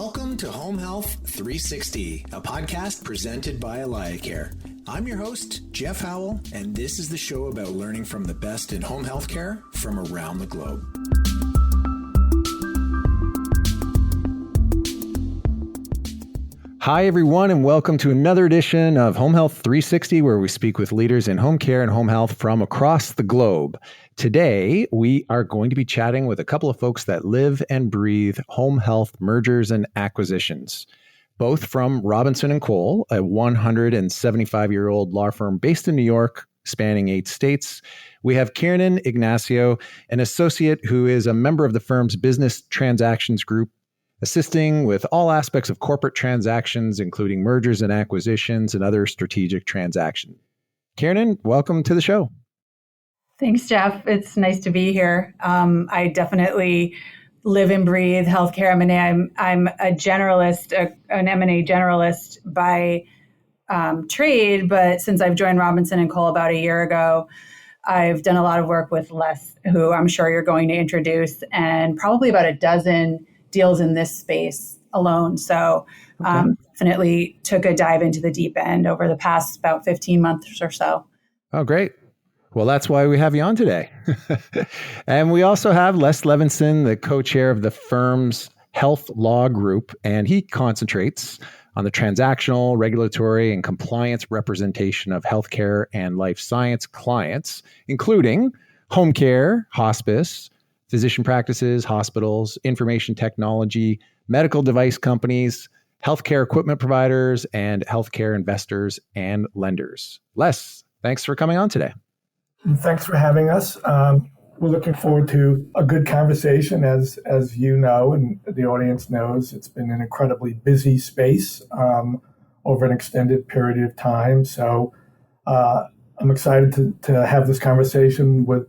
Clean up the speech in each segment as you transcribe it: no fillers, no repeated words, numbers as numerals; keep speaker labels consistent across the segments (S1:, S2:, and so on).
S1: Welcome to Home Health 360, a podcast presented by AlayaCare. I'm your host, Jeff Howell, and this is the show about learning from the best in home health care from around the globe. Hi, everyone, and welcome to another edition of Home Health 360, where we speak with leaders in home care and home health from across the globe. Today, we are going to be chatting with a couple of folks that live and breathe home health mergers and acquisitions, both from Robinson & Cole, a 175-year-old law firm based in New York, spanning 8 states. We have Kiernan Ignacio, an associate who is a member of the firm's business transactions group, assisting with all aspects of corporate transactions, including mergers and acquisitions and other strategic transactions. Kiernan, welcome to the show.
S2: Thanks, Jeff. It's nice to be here. I definitely live and breathe healthcare M&A. I'm a generalist, an M&A generalist by trade, but since I've joined Robinson & Cole about a year ago, I've done a lot of work with Les, who I'm sure you're going to introduce, and probably about a dozen deals in this space alone. So definitely took a dive into the deep end over the past about 15 months or so.
S1: Oh, great. Well, that's why we have you on today. And we also have Les Levinson, the co-chair of the firm's health law group, and he concentrates on the transactional, regulatory, and compliance representation of healthcare and life science clients, including home care, hospice, physician practices, hospitals, information technology, medical device companies, healthcare equipment providers, and healthcare investors and lenders. Les, thanks for coming on today.
S3: Thanks for having us. We're looking forward to a good conversation. As you know, and the audience knows, it's been an incredibly busy space over an extended period of time. So I'm excited to have this conversation with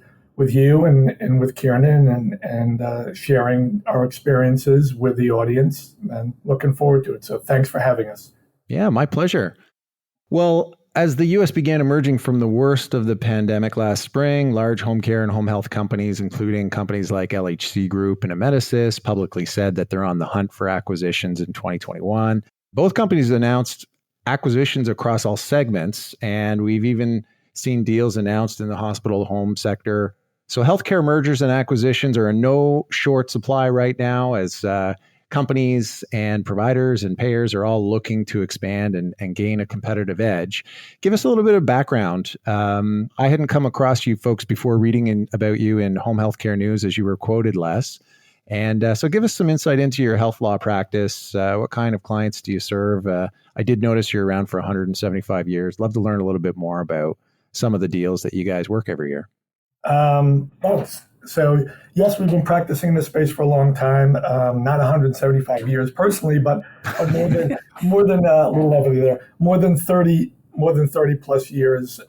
S3: you and with Kiernan and sharing our experiences with the audience, and looking forward to it. So thanks for having us.
S1: Yeah, my pleasure. Well, as the U.S. began emerging from the worst of the pandemic last spring, large home care and home health companies, including companies like LHC Group and Amedisys, publicly said that they're on the hunt for acquisitions in 2021. Both companies announced acquisitions across all segments, and we've even seen deals announced in the hospital home sector. So healthcare mergers and acquisitions are in no short supply right now, as companies and providers and payers are all looking to expand and gain a competitive edge. Give us a little bit of background. I hadn't come across you folks before reading about you in Home Healthcare News, as you were quoted, Les. And so give us some insight into your health law practice. What kind of clients do you serve? I did notice you're around for 175 years. Love to learn a little bit more about some of the deals that you guys work every year.
S3: So yes, we've been practicing in this space for a long time. Not 175 years personally, but more than a little over there, more than 30 plus years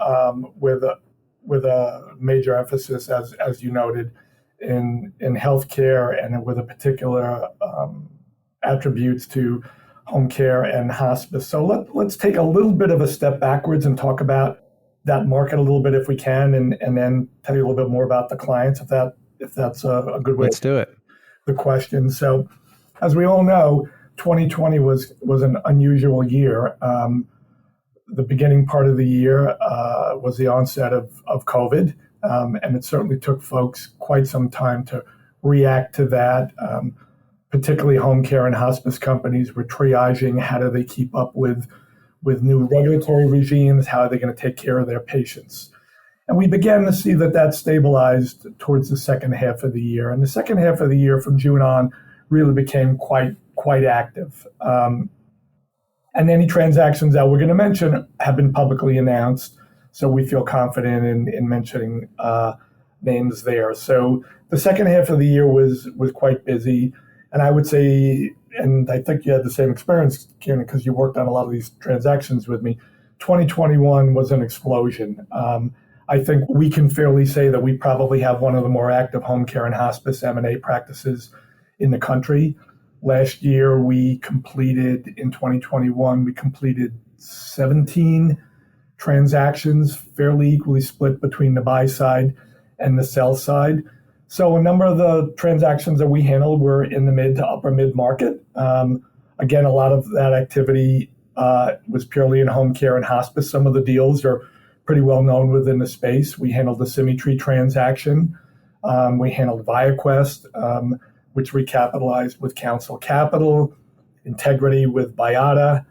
S3: with a major emphasis, as you noted, in healthcare, and with a particular attributes to home care and hospice. So let's take a little bit of a step backwards and talk about that market a little bit if we can, and then tell you a little bit more about the clients, if that's a good way.
S1: Let's do it.
S3: The question. So, as we all know, 2020 was an unusual year. The beginning part of the year was the onset of COVID, and it certainly took folks quite some time to react to that. Particularly home care and hospice companies were triaging how do they keep up with new regulatory regimes, how are they going to take care of their patients. And we began to see that stabilized towards the second half of the year. And the second half of the year from June on really became quite active. And any transactions that we're going to mention have been publicly announced, so we feel confident in mentioning names there. So the second half of the year was quite busy. And I would say, and I think you had the same experience, Kiernan, because you worked on a lot of these transactions with me, 2021 was an explosion. I think we can fairly say that we probably have one of the more active home care and hospice M&A practices in the country. Last year, in 2021, we completed 17 transactions, fairly equally split between the buy side and the sell side. So a number of the transactions that we handled were in the mid to upper mid market. Again, a lot of that activity was purely in home care and hospice. Some of the deals are pretty well known within the space. We handled the Symmetry transaction. We handled ViaQuest, which recapitalized with Council Capital, Integrity with Biata,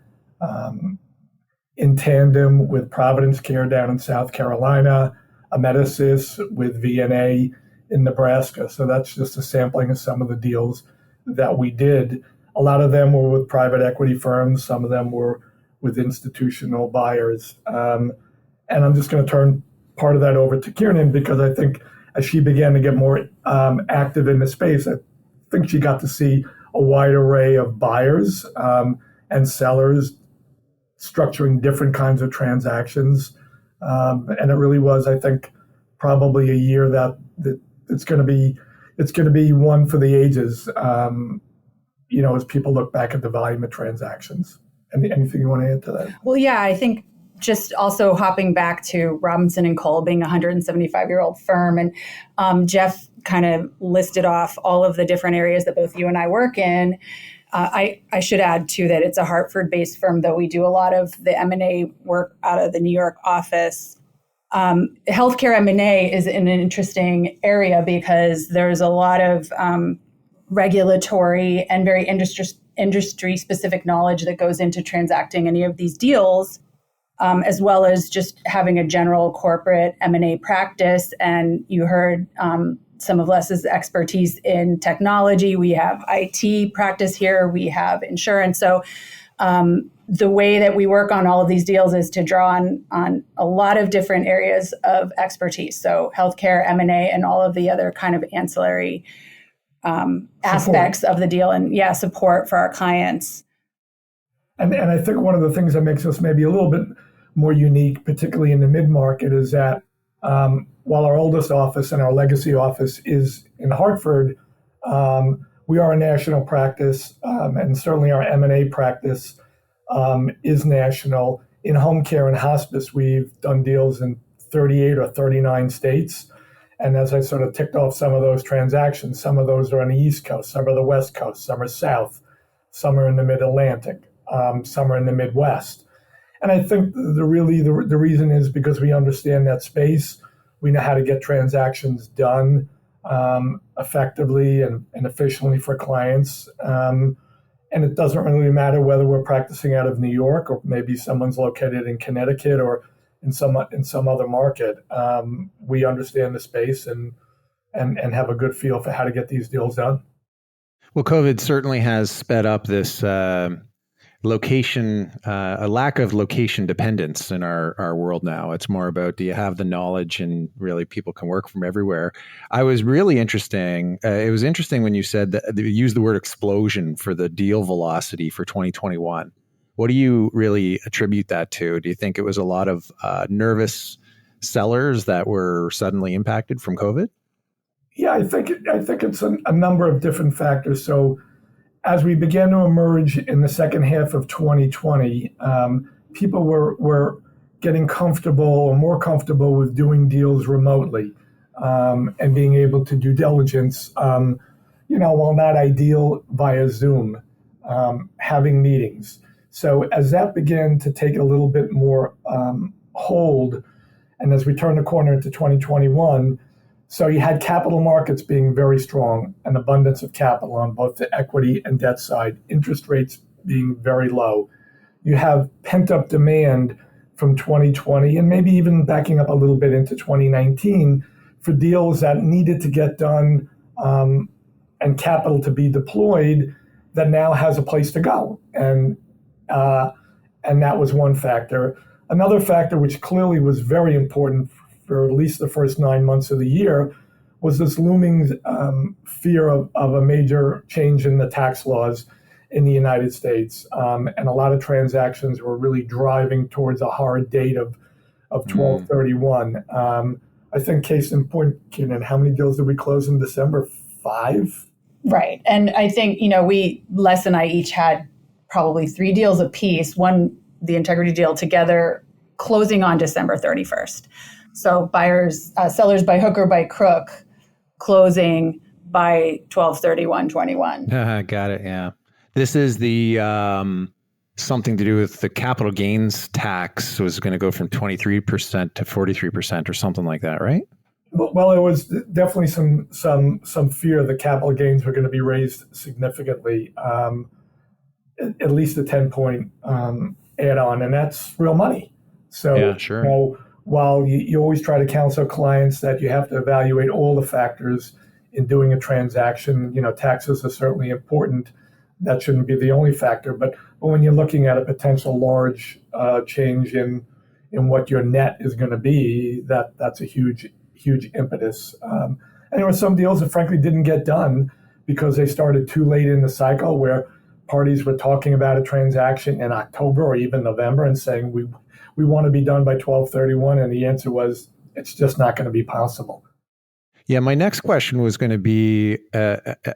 S3: in tandem with Providence Care down in South Carolina, Amedisys with VNA in Nebraska. So that's just a sampling of some of the deals that we did. A lot of them were with private equity firms. Some of them were with institutional buyers. And I'm just going to turn part of that over to Kiernan, because I think as she began to get more active in the space, I think she got to see a wide array of buyers and sellers structuring different kinds of transactions. And it really was, I think, probably a year that it's going to be one for the ages, as people look back at the volume of transactions. Anything you want to add to that?
S2: Well, yeah, I think just also hopping back to Robinson and Cole being a 175-year-old firm, and Jeff kind of listed off all of the different areas that both you and I work in. I should add, too, that it's a Hartford-based firm, though we do a lot of the M&A work out of the New York office. Healthcare M&A is an interesting area because there's a lot of regulatory and very industry-specific knowledge that goes into transacting any of these deals, as well as just having a general corporate M&A practice. And you heard some of Les's expertise in technology. We have IT practice here. We have insurance. So the way that we work on all of these deals is to draw on a lot of different areas of expertise. So healthcare, M&A, and all of the other kind of ancillary aspects of the deal, and support for our clients.
S3: And I think one of the things that makes us maybe a little bit more unique, particularly in the mid-market, is that while our oldest office and our legacy office is in Hartford, we are a national practice, and certainly our M&A practice is national. In home care and hospice, we've done deals in 38 or 39 states. And as I sort of ticked off some of those transactions, some of those are on the East Coast, some are the West Coast, some are South, some are in the Mid-Atlantic, some are in the Midwest. And I think the reason is because we understand that space. We know how to get transactions done effectively and efficiently for clients. And it doesn't really matter whether we're practicing out of New York or maybe someone's located in Connecticut or in some other market. We understand the space and have a good feel for how to get these deals done.
S1: Well, COVID certainly has sped up this location, a lack of location dependence in our world now. It's more about, do you have the knowledge, and really people can work from everywhere. I was really interesting. It was interesting when you said that you used the word explosion for the deal velocity for 2021. What do you really attribute that to? Do you think it was a lot of nervous sellers that were suddenly impacted from COVID?
S3: Yeah, I think it's a number of different factors. So as we began to emerge in the second half of 2020, people were getting comfortable or more comfortable with doing deals remotely and being able to do diligence, while not ideal via Zoom, having meetings. So as that began to take a little bit more hold, and as we turn the corner into 2021, so you had capital markets being very strong, an abundance of capital on both the equity and debt side, interest rates being very low. You have pent-up demand from 2020 and maybe even backing up a little bit into 2019 for deals that needed to get done and capital to be deployed that now has a place to go. And that was one factor. Another factor, which clearly was very important for at least the first 9 months of the year, was this looming fear of a major change in the tax laws in the United States. And a lot of transactions were really driving towards a hard date of 12/31. I think case in point, Kiernan, how many deals did we close in December? 5?
S2: Right. And I think, Les and I each had probably 3 deals apiece, one, the Integrity deal together, closing on December 31st. So sellers by hook or by crook, closing by 12/31/21.
S1: Got it. Yeah. This is the something to do with the capital gains tax was going to go from 23% to 43% or something like that, right?
S3: Well, it was definitely some fear that capital gains were going to be raised significantly, at least a 10-point add-on, and that's real money. So,
S1: yeah, sure.
S3: While you always try to counsel clients that you have to evaluate all the factors in doing a transaction, taxes are certainly important. That shouldn't be the only factor, but when you're looking at a potential large change in what your net is going to be, that's a huge impetus. And there were some deals that frankly didn't get done because they started too late in the cycle, where parties were talking about a transaction in October or even November and saying we want to be done by 12/31, and the answer was it's just not going to be possible.
S1: Yeah, my next question was going to be,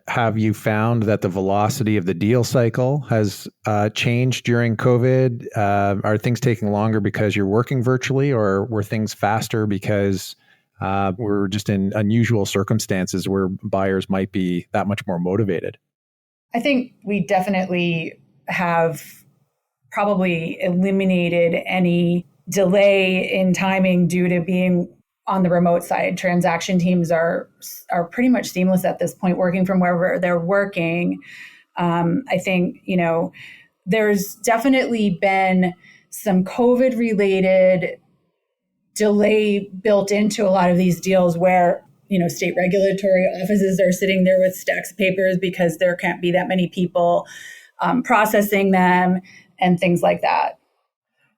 S1: have you found that the velocity of the deal cycle has changed during COVID? Are things taking longer because you're working virtually, or were things faster because we're just in unusual circumstances where buyers might be that much more motivated?
S2: I think we definitely have probably eliminated any delay in timing due to being on the remote side. Transaction teams are pretty much seamless at this point, working from wherever they're working. I think, there's definitely been some COVID related delay built into a lot of these deals where, state regulatory offices are sitting there with stacks of papers because there can't be that many people processing them and things like that.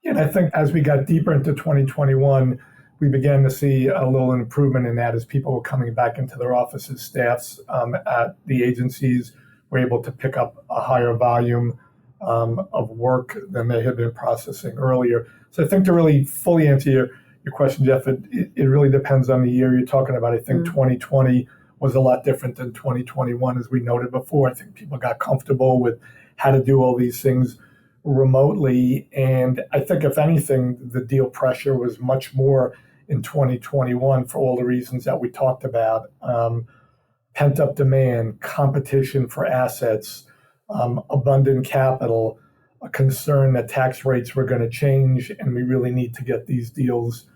S3: And I think as we got deeper into 2021, we began to see a little improvement in that as people were coming back into their offices, staffs at the agencies were able to pick up a higher volume of work than they had been processing earlier. So I think to really fully answer your question, Jeff, it really depends on the year you're talking about. I think 2020 was a lot different than 2021, as we noted before. I think people got comfortable with how to do all these things remotely. And I think, if anything, the deal pressure was much more in 2021 for all the reasons that we talked about. Pent-up demand, competition for assets, abundant capital, a concern that tax rates were going to change, and we really need to get these deals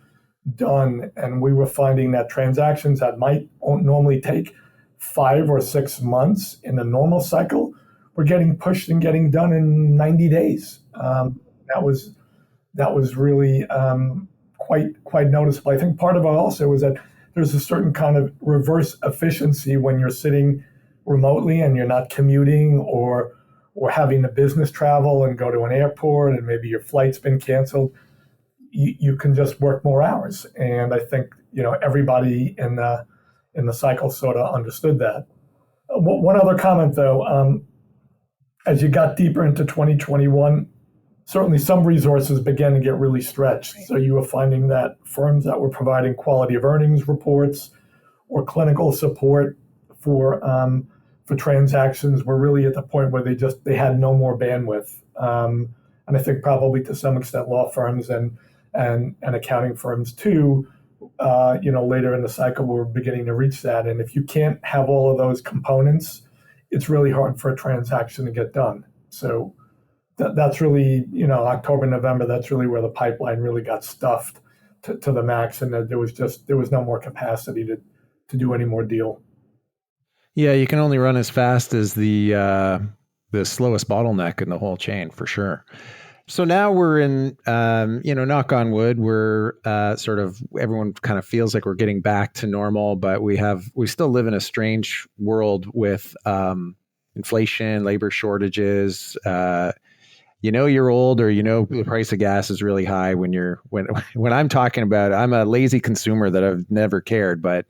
S3: done. And we were finding that transactions that might normally take 5 or 6 months in a normal cycle were getting pushed and getting done in 90 days. That was really quite noticeable. I think part of it also was that there's a certain kind of reverse efficiency when you're sitting remotely and you're not commuting or having a business travel and go to an airport and maybe your flight's been canceled. You can just work more hours. And I think, everybody in the cycle sort of understood that. One other comment though, as you got deeper into 2021, certainly some resources began to get really stretched. So you were finding that firms that were providing quality of earnings reports or clinical support for transactions were really at the point where they had no more bandwidth. And I think probably to some extent law firms and accounting firms too, later in the cycle we're beginning to reach that. And if you can't have all of those components, it's really hard for a transaction to get done. So that's really, October, November, that's really where the pipeline really got stuffed to the max, and there was no more capacity to do any more deal.
S1: Yeah, you can only run as fast as the slowest bottleneck in the whole chain, for sure. So now we're in, knock on wood, we're sort of, everyone kind of feels like we're getting back to normal, but we still live in a strange world with inflation, labor shortages. You're old, or the price of gas is really high when I'm talking about it. I'm a lazy consumer that I've never cared, but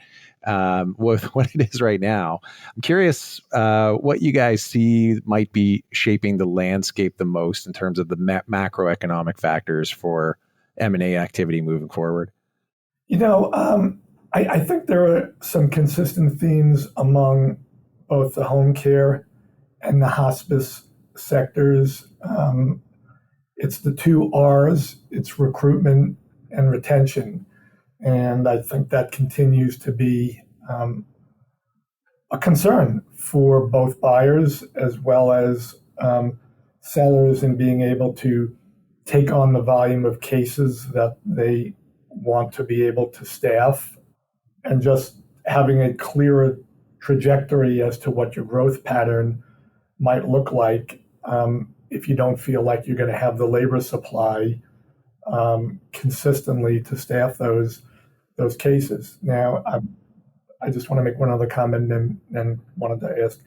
S1: with what it is right now, I'm curious what you guys see might be shaping the landscape the most in terms of the macroeconomic factors for M&A activity moving forward.
S3: I think there are some consistent themes among both the home care and the hospice sectors. It's the 2 R's, it's recruitment and retention. And I think that continues to be a concern for both buyers as well as sellers in being able to take on the volume of cases that they want to be able to staff, and just having a clearer trajectory as to what your growth pattern might look like if you don't feel like you're going to have the labor supply consistently to staff those cases. Now, I just want to make one other comment and wanted to ask,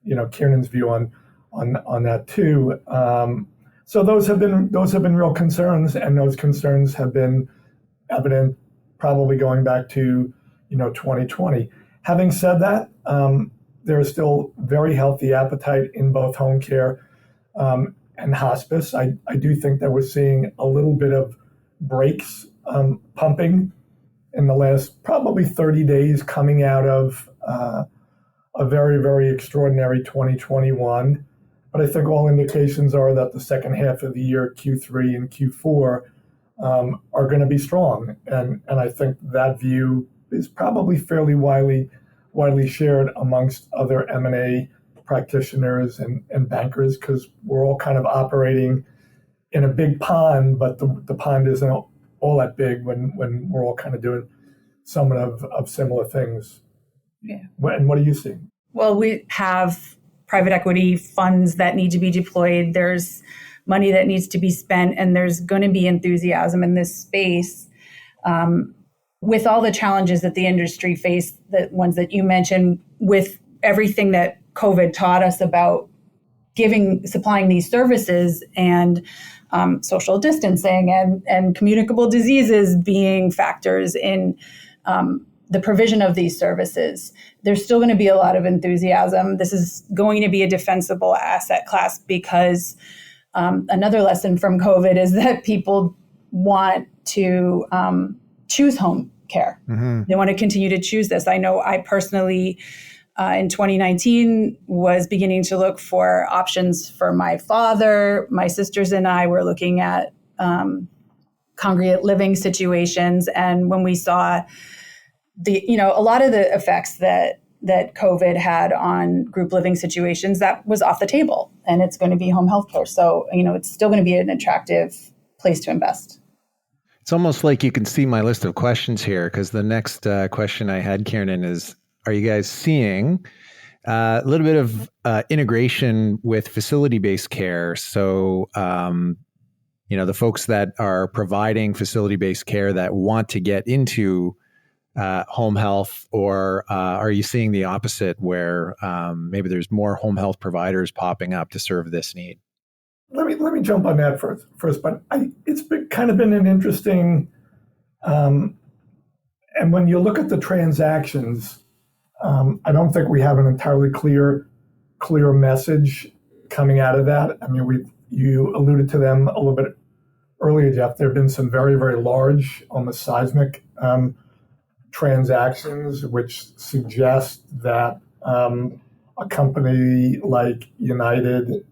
S3: Kiernan's view on that too. So those have been real concerns, and those concerns have been evident probably going back to 2020. Having said that, there is still very healthy appetite in both home care and hospice. I do think that we're seeing a little bit of brakes pumping in the last probably 30 days coming out of a very, very extraordinary 2021. But I think all indications are that the second half of the year, Q3 and Q4, are going to be strong. And I think that view is probably fairly widely shared amongst other M&A practitioners and bankers, because we're all kind of operating in a big pond, but the pond isn't all that big when we're all kind of doing somewhat of similar things.
S2: Yeah.
S3: And what are you seeing?
S2: Well, we have private equity funds that need to be deployed. There's money that needs to be spent, and there's going to be enthusiasm in this space. With all the challenges that the industry faced, the ones that you mentioned, with everything that COVID taught us about supplying these services, and social distancing and communicable diseases being factors in the provision of these services, there's still going to be a lot of enthusiasm. This is going to be a defensible asset class because another lesson from COVID is that people want to choose home care. Mm-hmm. They want to continue to choose this. I know I personally, in 2019, was beginning to look for options for my father. My sisters and I were looking at congregate living situations. And when we saw a lot of the effects that COVID had on group living situations, that was off the table, and it's going to be home health care. So, it's still going to be an attractive place to invest.
S1: It's almost like you can see my list of questions here, because the next question I had, Kiernan, is, are you guys seeing a little bit of integration with facility-based care? So, the folks that are providing facility-based care that want to get into home health, or are you seeing the opposite, where maybe there's more home health providers popping up to serve this need?
S3: Let me jump on that first, but it's kind of been an interesting, and when you look at the transactions, I don't think we have an entirely clear message coming out of that. I mean, you alluded to them a little bit earlier, Jeff. There have been some very, very large, almost seismic transactions, which suggest that a company like United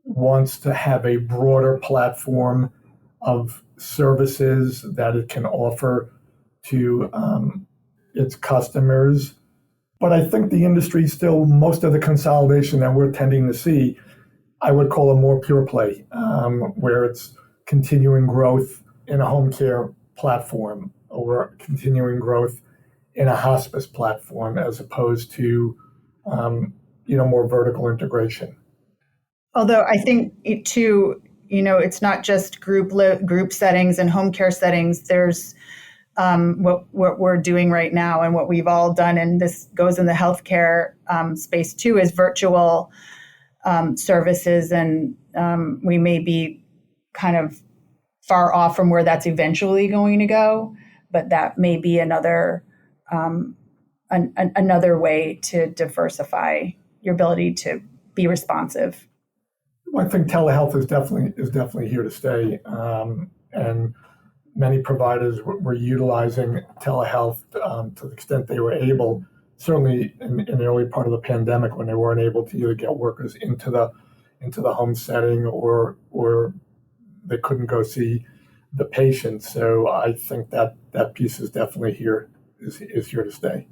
S3: wants to have a broader platform of services that it can offer to its customers. But I think the industry still, most of the consolidation that we're tending to see, I would call a more pure play, where it's continuing growth in a home care platform or continuing growth in a hospice platform, as opposed to more vertical integration.
S2: Although I think it's not just group settings and home care settings. There's what we're doing right now, and what we've all done, and this goes in the healthcare space too, is virtual services, and we may be kind of far off from where that's eventually going to go, but that may be another way to diversify your ability to be responsive.
S3: Well, I think telehealth is definitely here to stay, and many providers were utilizing telehealth to the extent they were able. Certainly, in the early part of the pandemic, when they weren't able to either get workers into the home setting or they couldn't go see the patient. So I think that piece is definitely here to stay.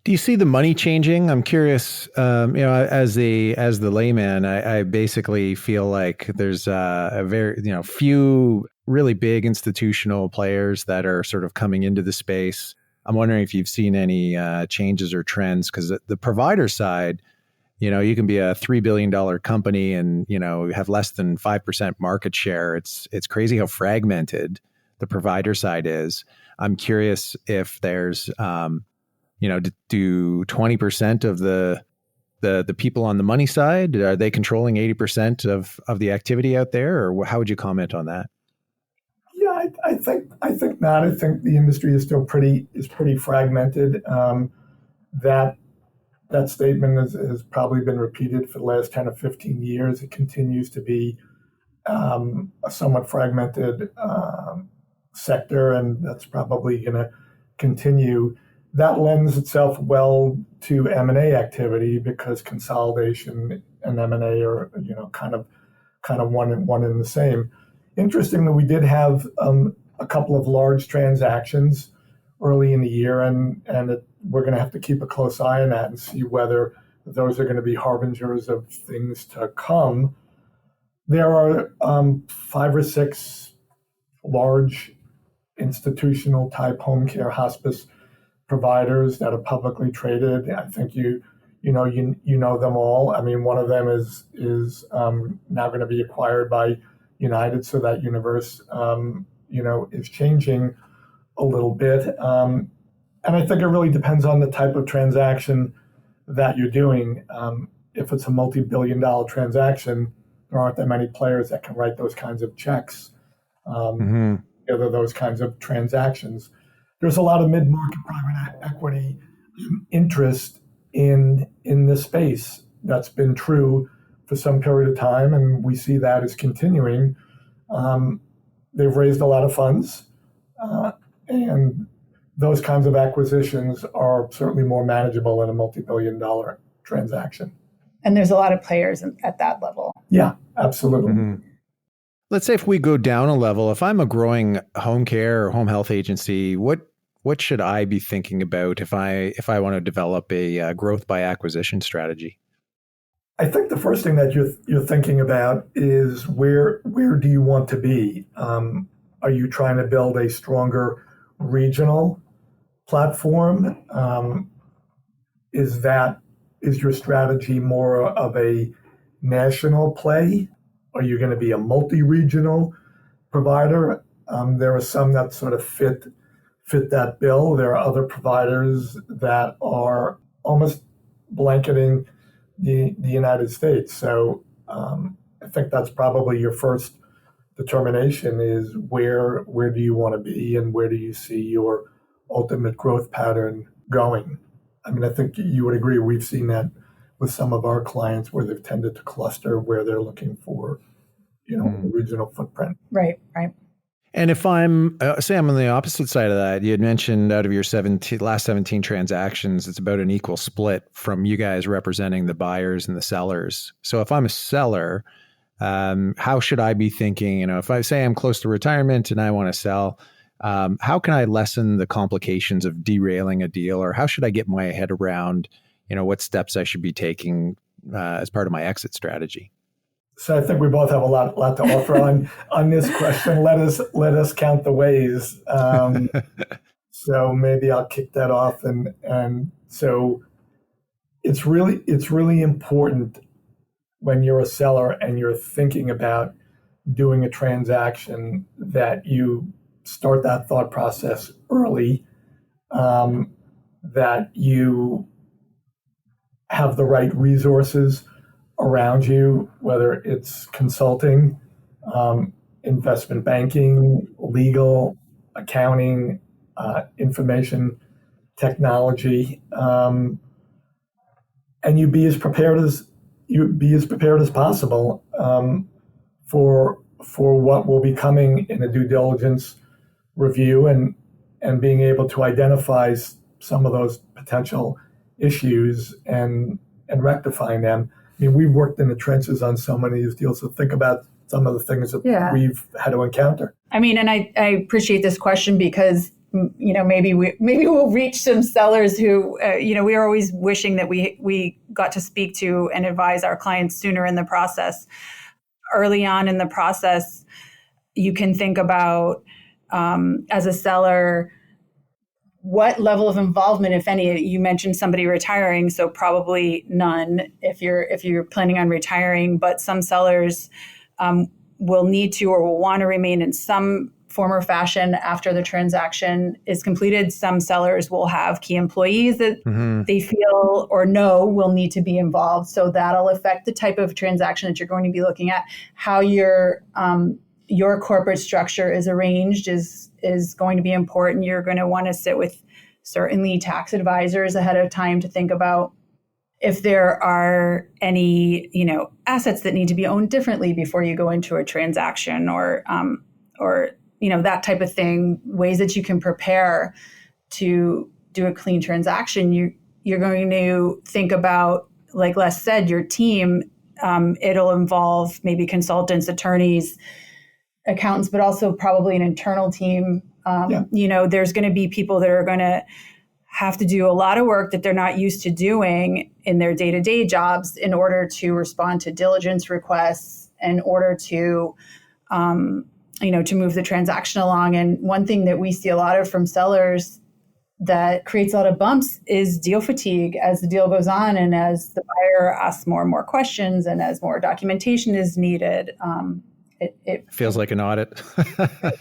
S1: Do you see the money changing? I'm curious. As the layman, I basically feel like there's a very few really big institutional players that are sort of coming into the space. I'm wondering if you've seen any changes or trends, because the provider side, you can be a $3 billion company and have less than 5% market share. It's crazy how fragmented the provider side is. I'm curious if there's do 20% of the people on the money side, are they controlling 80% of the activity out there, or how would you comment on that?
S3: Yeah, I think not. I think the industry is still pretty fragmented. That statement has probably been repeated for the last 10 or 15 years. It continues to be a somewhat fragmented sector, and that's probably going to continue. That lends itself well to M&A activity, because consolidation and M&A are kind of one and the same. Interestingly, we did have a couple of large transactions early in the year, and we're going to have to keep a close eye on that and see whether those are going to be harbingers of things to come. There are 5 or 6 large institutional type home care hospice providers that are publicly traded. I think you know them all. I mean, one of them is now going to be acquired by United, so that universe is changing a little bit. And I think it really depends on the type of transaction that you're doing. If it's a multi-billion-dollar transaction, there aren't that many players that can write those kinds of checks. Those kinds of transactions. There's a lot of mid-market private equity interest in this space. That's been true for some period of time, and we see that as continuing. They've raised a lot of funds, and those kinds of acquisitions are certainly more manageable in a multi-billion-dollar transaction.
S2: And there's a lot of players at that level.
S3: Yeah, absolutely.
S1: Mm-hmm. Let's say if we go down a level, if I'm a growing home care or home health agency, what should I be thinking about if I want to develop a growth by acquisition strategy?
S3: I think the first thing that you're thinking about is where do you want to be? Are you trying to build a stronger regional platform? Is your strategy more of a national play? Are you going to be a multi-regional provider? There are some that sort of fit that bill. There are other providers that are almost blanketing the United States. So I think that's probably your first determination, is where do you want to be and where do you see your ultimate growth pattern going? I mean, I think you would agree. We've seen that with some of our clients where they've tended to cluster where they're looking for, a regional footprint.
S2: Right.
S1: And if I'm, say I'm on the opposite side of that, you had mentioned out of your last 17 transactions, it's about an equal split from you guys representing the buyers and the sellers. So if I'm a seller, how should I be thinking? If I say I'm close to retirement and I want to sell, how can I lessen the complications of derailing a deal, or how should I get my head around, what steps I should be taking as part of my exit strategy?
S3: So I think we both have a lot to offer on this question. Let us count the ways. So maybe I'll kick that off, and so it's really important when you're a seller and you're thinking about doing a transaction that you start that thought process early, that you have the right resources around you, whether it's consulting, investment banking, legal, accounting, information technology, and you be as prepared as possible for what will be coming in a due diligence review, and being able to identify some of those potential issues and rectifying them. I mean, we've worked in the trenches on so many of these deals, so think about some of the things that we've had to encounter.
S2: I mean, and I appreciate this question, because maybe we'll reach some sellers who, we are always wishing that we got to speak to and advise our clients sooner in the process. Early on in the process, you can think about, as a seller, what level of involvement, if any. You mentioned somebody retiring, so probably none if you're planning on retiring, but some sellers will need to or will want to remain in some form or fashion after the transaction is completed. Some sellers will have key employees that they feel or know will need to be involved. So that'll affect the type of transaction that you're going to be looking at. How your corporate structure is arranged is going to be important. You're going to want to sit with certainly tax advisors ahead of time to think about if there are any, assets that need to be owned differently before you go into a transaction, or that type of thing, ways that you can prepare to do a clean transaction. You're going to think about, like Les said, your team. It'll involve maybe consultants, attorneys, accountants, but also probably an internal team. There's going to be people that are going to have to do a lot of work that they're not used to doing in their day-to-day jobs in order to respond to diligence requests, in order to, to move the transaction along. And one thing that we see a lot of from sellers that creates a lot of bumps is deal fatigue as the deal goes on, and as the buyer asks more and more questions, and as more documentation is needed. It
S1: feels like an audit.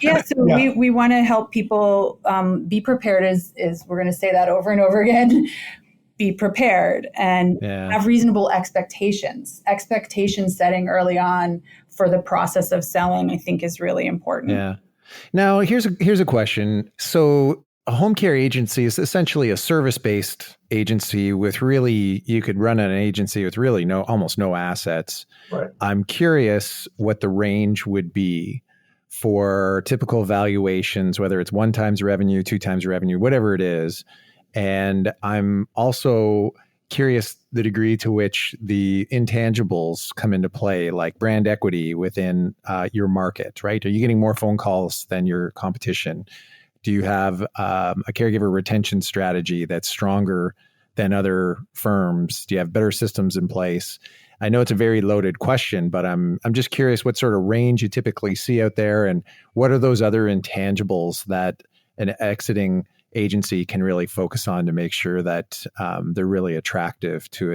S2: We want to help people be prepared, is we're going to say that over and over again. Be prepared and have reasonable expectations. Expectation setting early on for the process of selling, I think, is really important.
S1: Yeah. Now, here's a question. So a home care agency is essentially a service-based agency with you could run an agency with really almost no assets.
S3: Right.
S1: I'm curious what the range would be for typical valuations, whether it's 1 times revenue, 2 times revenue, whatever it is. And I'm also curious the degree to which the intangibles come into play, like brand equity within your market, right? Are you getting more phone calls than your competition? Do you have a caregiver retention strategy that's stronger than other firms? Do you have better systems in place? I know it's a very loaded question, but I'm just curious what sort of range you typically see out there, and what are those other intangibles that an exiting agency can really focus on to make sure that they're really attractive to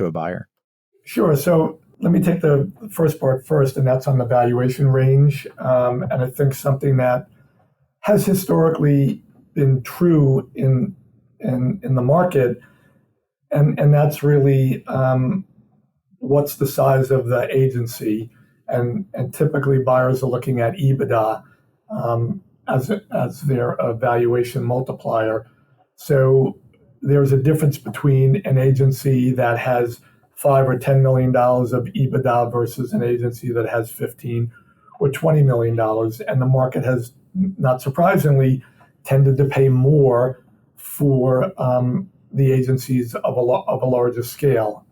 S1: a buyer?
S3: Sure. So let me take the first part first, and that's on the valuation range. And I think something that has historically been true in the market, and that's really what's the size of the agency, and typically buyers are looking at EBITDA as their valuation multiplier. So there's a difference between an agency that has $5 or $10 million of EBITDA versus an agency that has 15 or $20 million, and the market has, not surprisingly, tended to pay more for the agencies of a larger scale,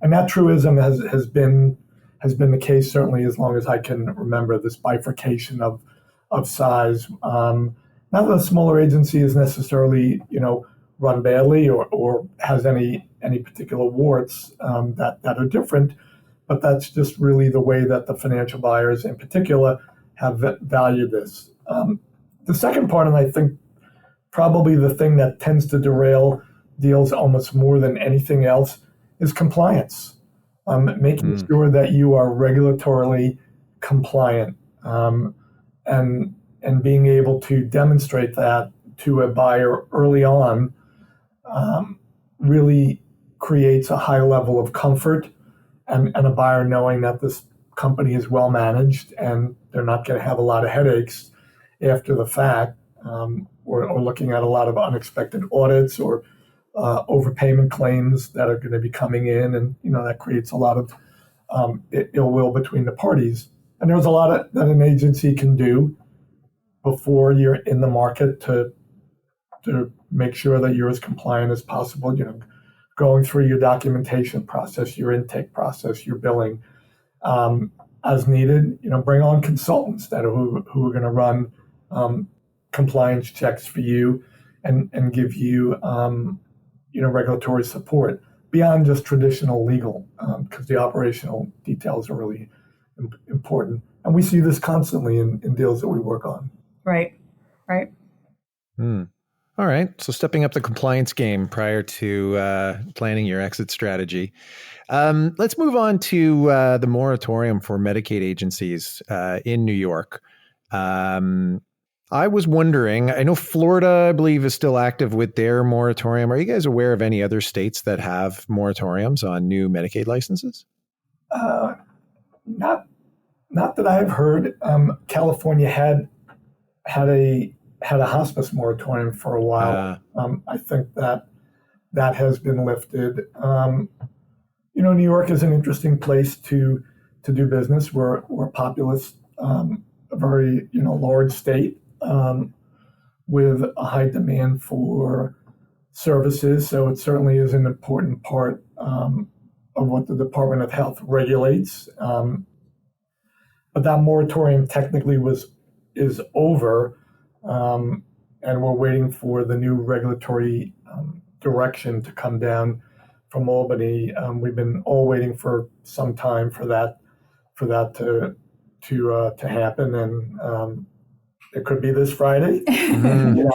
S3: and that truism has been the case certainly as long as I can remember. This bifurcation of size. Not that a smaller agency is necessarily run badly or has any particular warts that are different, but that's just really the way that the financial buyers in particular have valued this. The second part, and I think probably the thing that tends to derail deals almost more than anything else, is compliance. Making sure that you are regulatorily compliant, and being able to demonstrate that to a buyer early on really creates a high level of comfort, and a buyer knowing that this company is well managed and they're not going to have a lot of headaches after the fact, or looking at a lot of unexpected audits or overpayment claims that are going to be coming in, and that creates a lot of ill will between the parties. And there's a lot that an agency can do before you're in the market to make sure that you're as compliant as possible. Going through your documentation process, your intake process, your billing, as needed. Bring on consultants who are going to run compliance checks for you and give you, regulatory support beyond just traditional legal, because the operational details are really important. And we see this constantly in deals that we work on.
S2: Right.
S1: All right. So stepping up the compliance game prior to planning your exit strategy. Let's move on to the moratorium for Medicaid agencies in New York. I was wondering, I know Florida, I believe, is still active with their moratorium. Are you guys aware of any other states that have moratoriums on new Medicaid licenses?
S3: Not that I've heard. California had a hospice moratorium for a while. I think that has been lifted. New York is an interesting place to do business. We're populous, a very large state with a high demand for services. So it certainly is an important part of what the Department of Health regulates. But that moratorium technically is over, and we're waiting for the new regulatory direction to come down from Albany. We've been all waiting for some time for that to happen, and it could be this Friday.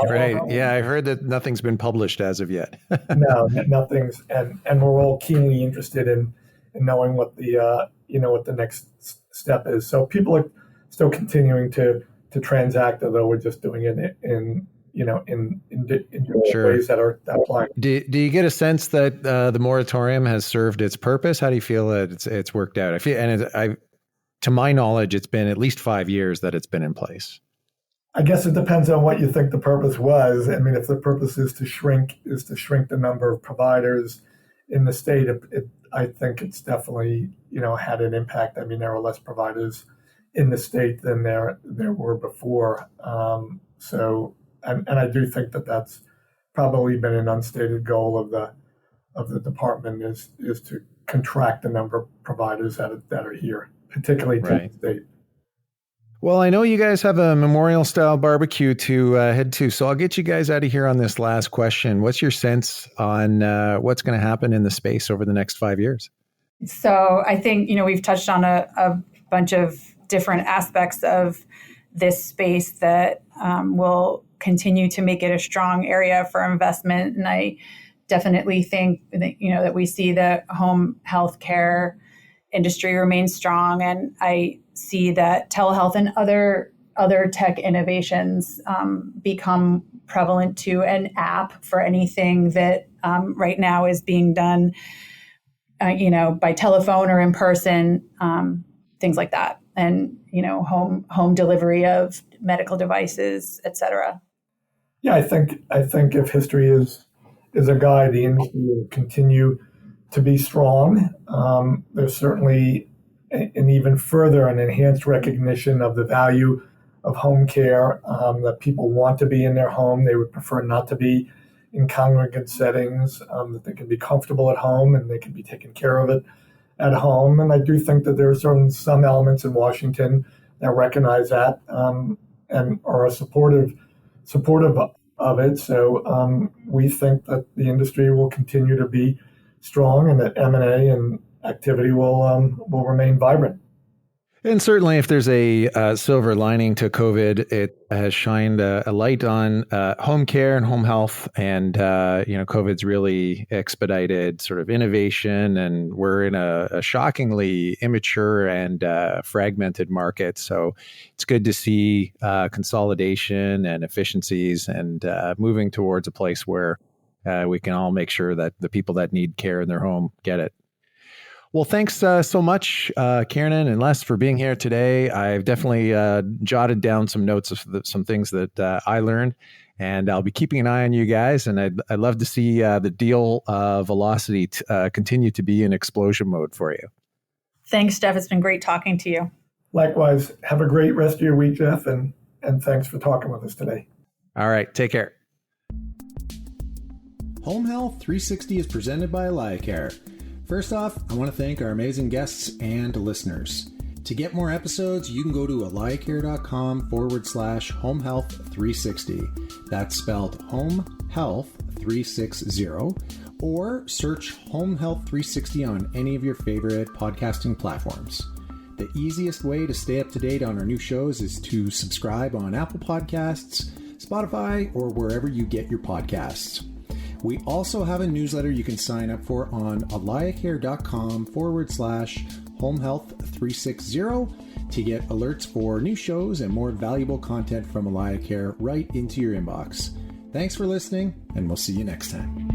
S1: Right? Yeah, I heard that nothing's been published as of yet.
S3: No, nothing's, and we're all keenly interested in knowing what the what the next step is. So people are still continuing to transact, although we're just doing it in ways that are applying.
S1: Do you get a sense that the moratorium has served its purpose? How do you feel that it's worked out? I feel, to my knowledge, it's been at least 5 years that it's been in place.
S3: I guess it depends on what you think the purpose was. I mean, if the purpose is to shrink the number of providers in the state, I think it's definitely had an impact. I mean, there are less providers in the state than there were before. So, and I do think that that's probably been an unstated goal of the department is to contract the number of providers that are here, particularly to the state.
S1: Well, I know you guys have a memorial-style barbecue to head to, so I'll get you guys out of here on this last question. What's your sense on what's going to happen in the space over the next 5 years?
S2: So I think, we've touched on a bunch of different aspects of this space that will continue to make it a strong area for investment. And I definitely think that, that we see the home health care industry remain strong. And I see that telehealth and other tech innovations become prevalent to an app for anything that right now is being done, by telephone or in person, things like that. And, home delivery of medical devices, et cetera.
S3: Yeah, I think if history is a guide, the industry will continue to be strong. There's certainly an even further and enhanced recognition of the value of home care, that people want to be in their home. They would prefer not to be in congregate settings, that they can be comfortable at home and they can be taken care of it at home. And I do think that there are some elements in Washington that recognize that and are supportive of it. So we think that the industry will continue to be strong and that M&A and activity will remain vibrant.
S1: And certainly if there's a silver lining to COVID, it has shined a light on home care and home health. And, COVID's really expedited sort of innovation, and we're in a shockingly immature and fragmented market. So it's good to see consolidation and efficiencies and moving towards a place where we can all make sure that the people that need care in their home get it. Well, thanks so much, Kiernan and Les, for being here today. I've definitely jotted down some notes of some things that I learned, and I'll be keeping an eye on you guys. And I'd love to see the deal velocity continue to be in explosion mode for you.
S2: Thanks, Jeff. It's been great talking to you.
S3: Likewise. Have a great rest of your week, Jeff, and thanks for talking with us today.
S1: All right. Take care.
S4: Home Health 360 is presented by AlayaCare. First off, I want to thank our amazing guests and listeners. To get more episodes, you can go to aliacare.com/homehealth360. That's spelled home health 360, or search Home Health 360 on any of your favorite podcasting platforms. The easiest way to stay up to date on our new shows is to subscribe on Apple Podcasts, Spotify, or wherever you get your podcasts. We also have a newsletter you can sign up for on aliacare.com/homehealth360 to get alerts for new shows and more valuable content from AliaCare right into your inbox. Thanks for listening, and we'll see you next time.